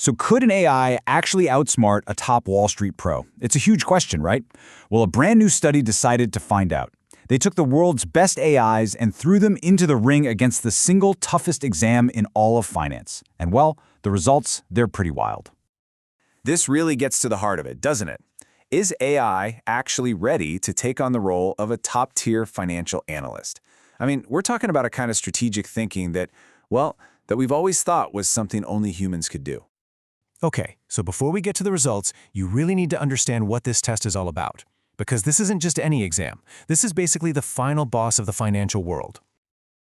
So could an AI actually outsmart a top Wall Street pro? It's a huge question, right? Well, a brand new study decided to find out. They took the world's best AIs and threw them into the ring against the single toughest exam in all of finance. And well, the results, they're pretty wild. This really gets to the heart of it, doesn't it? Is AI actually ready to take on the role of a top-tier financial analyst? I mean, we're talking about a kind of strategic thinking that, well, that we've always thought was something only humans could do. Okay, so before we get to the results, you really need to understand what this test is all about. Because this isn't just any exam. This is basically the final boss of the financial world.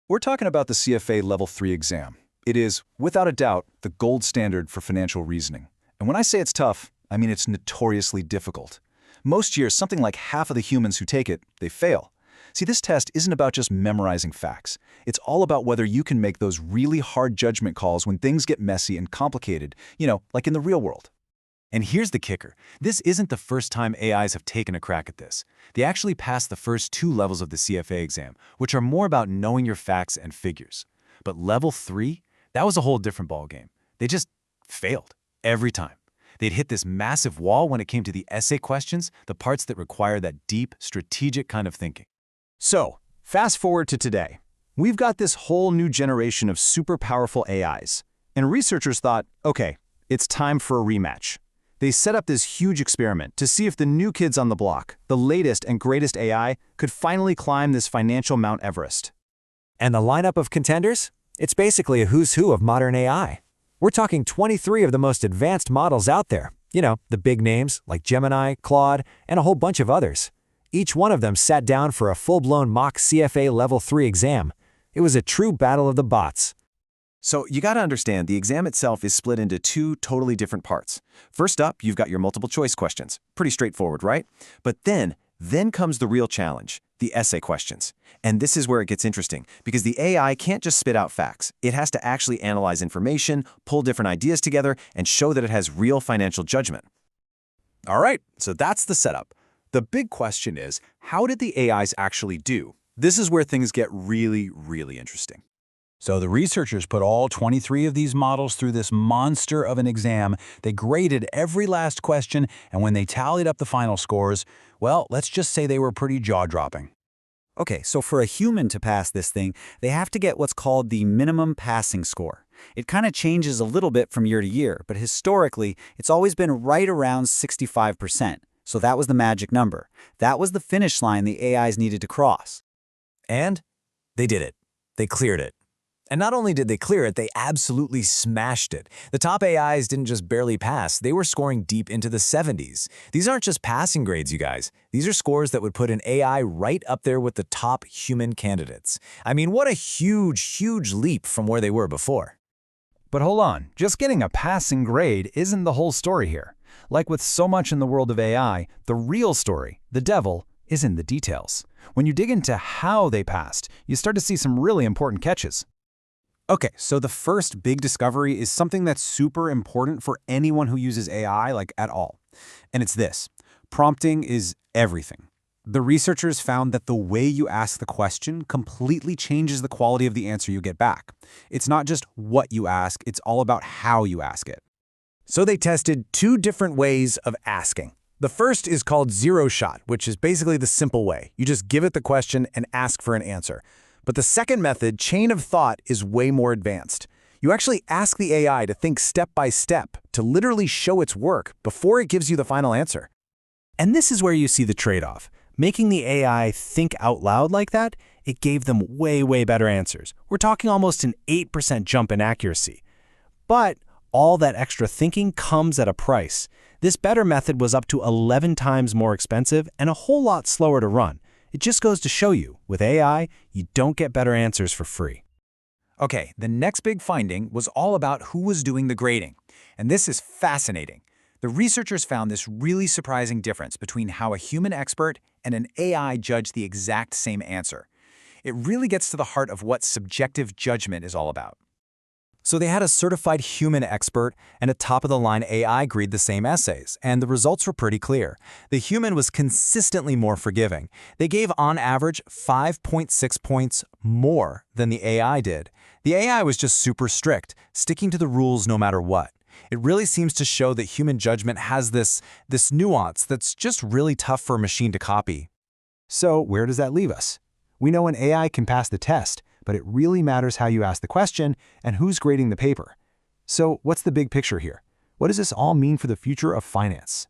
We're talking about the CFA Level 3 exam. It is, without a doubt, the gold standard for financial reasoning. And when I say it's tough, I mean it's notoriously difficult. Most years, something like half of the humans who take it, they fail. See, this test isn't about just memorizing facts. It's all about whether you can make those really hard judgment calls when things get messy and complicated, like in the real world. And here's the kicker. This isn't the first time AIs have taken a crack at this. They actually passed the first 2 levels of the CFA exam, which are more about knowing your facts and figures. But level 3, that was a whole different ballgame. They just failed every time. They'd hit this massive wall when it came to the essay questions, the parts that require that deep, strategic kind of thinking. So, fast forward to today. We've got this whole new generation of super powerful AIs. And researchers thought, okay, it's time for a rematch. They set up this huge experiment to see if the new kids on the block, the latest and greatest AI, could finally climb this financial Mount Everest. And the lineup of contenders? It's basically a who's who of modern AI. We're talking 23 of the most advanced models out there. The big names like Gemini, Claude, and a whole bunch of others. Each one of them sat down for a full-blown mock CFA Level 3 exam. It was a true battle of the bots. So you got to understand, the exam itself is split into 2 totally different parts. First up, you've got your multiple choice questions. Pretty straightforward, right? But then comes the real challenge, the essay questions. And this is where it gets interesting, because the AI can't just spit out facts. It has to actually analyze information, pull different ideas together, and show that it has real financial judgment. All right, so that's the setup. The big question is, how did the AIs actually do? This is where things get really, really interesting. So the researchers put all 23 of these models through this monster of an exam. They graded every last question, and when they tallied up the final scores, well, let's just say they were pretty jaw-dropping. Okay, so for a human to pass this thing, they have to get what's called the minimum passing score. It kind of changes a little bit from year to year, but historically, it's always been right around 65%. So that was the magic number. That was the finish line the AIs needed to cross. And they did it. They cleared it. And not only did they clear it, they absolutely smashed it. The top AIs didn't just barely pass, they were scoring deep into the 70s. These aren't just passing grades, you guys. These are scores that would put an AI right up there with the top human candidates. I mean, what a huge, huge leap from where they were before. But hold on, just getting a passing grade isn't the whole story here. Like with so much in the world of AI, the real story, the devil, is in the details. When you dig into how they passed, you start to see some really important catches. Okay, so the first big discovery is something that's super important for anyone who uses AI, at all. And it's this: prompting is everything. The researchers found that the way you ask the question completely changes the quality of the answer you get back. It's not just what you ask, it's all about how you ask it. So they tested 2 different ways of asking. The first is called zero shot, which is basically the simple way. You just give it the question and ask for an answer. But the second method, chain of thought, is way more advanced. You actually ask the AI to think step by step, to literally show its work before it gives you the final answer. And this is where you see the trade-off. Making the AI think out loud like that, it gave them way, way better answers. We're talking almost an 8% jump in accuracy. But all that extra thinking comes at a price. This better method was up to 11 times more expensive and a whole lot slower to run. It just goes to show you, with AI, you don't get better answers for free. Okay, the next big finding was all about who was doing the grading. And this is fascinating. The researchers found this really surprising difference between how a human expert and an AI judged the exact same answer. It really gets to the heart of what subjective judgment is all about. So they had a certified human expert and a top-of-the-line AI grade the same essays, and the results were pretty clear. The human was consistently more forgiving. They gave, on average, 5.6 points more than the AI did. The AI was just super strict, sticking to the rules no matter what. It really seems to show that human judgment has this nuance that's just really tough for a machine to copy. So where does that leave us? We know an AI can pass the test, but it really matters how you ask the question and who's grading the paper. So what's the big picture here? What does this all mean for the future of finance?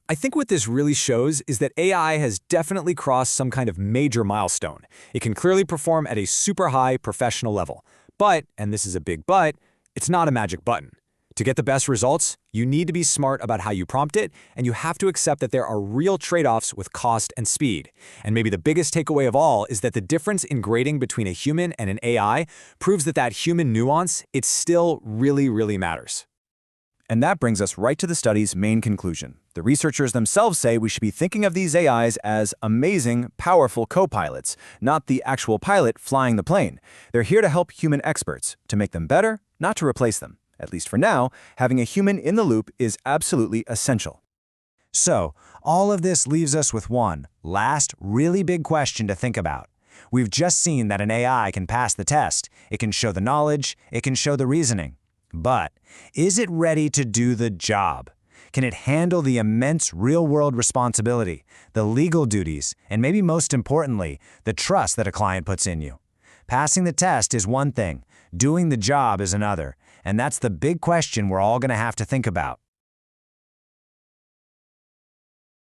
I think what this really shows is that AI has definitely crossed some kind of major milestone. It can clearly perform at a super high professional level. But, and this is a big but, it's not a magic button. To get the best results, you need to be smart about how you prompt it, and you have to accept that there are real trade-offs with cost and speed. And maybe the biggest takeaway of all is that the difference in grading between a human and an AI proves that human nuance, it still really matters. And that brings us right to the study's main conclusion. The researchers themselves say we should be thinking of these AIs as amazing, powerful co-pilots, not the actual pilot flying the plane. They're here to help human experts, to make them better, not to replace them. At least for now, having a human in the loop is absolutely essential. So, all of this leaves us with one last really big question to think about. We've just seen that an AI can pass the test. It can show the knowledge, it can show the reasoning. But is it ready to do the job? Can it handle the immense real-world responsibility, the legal duties, and maybe most importantly, the trust that a client puts in you? Passing the test is one thing, doing the job is another, and that's the big question we're all going to have to think about.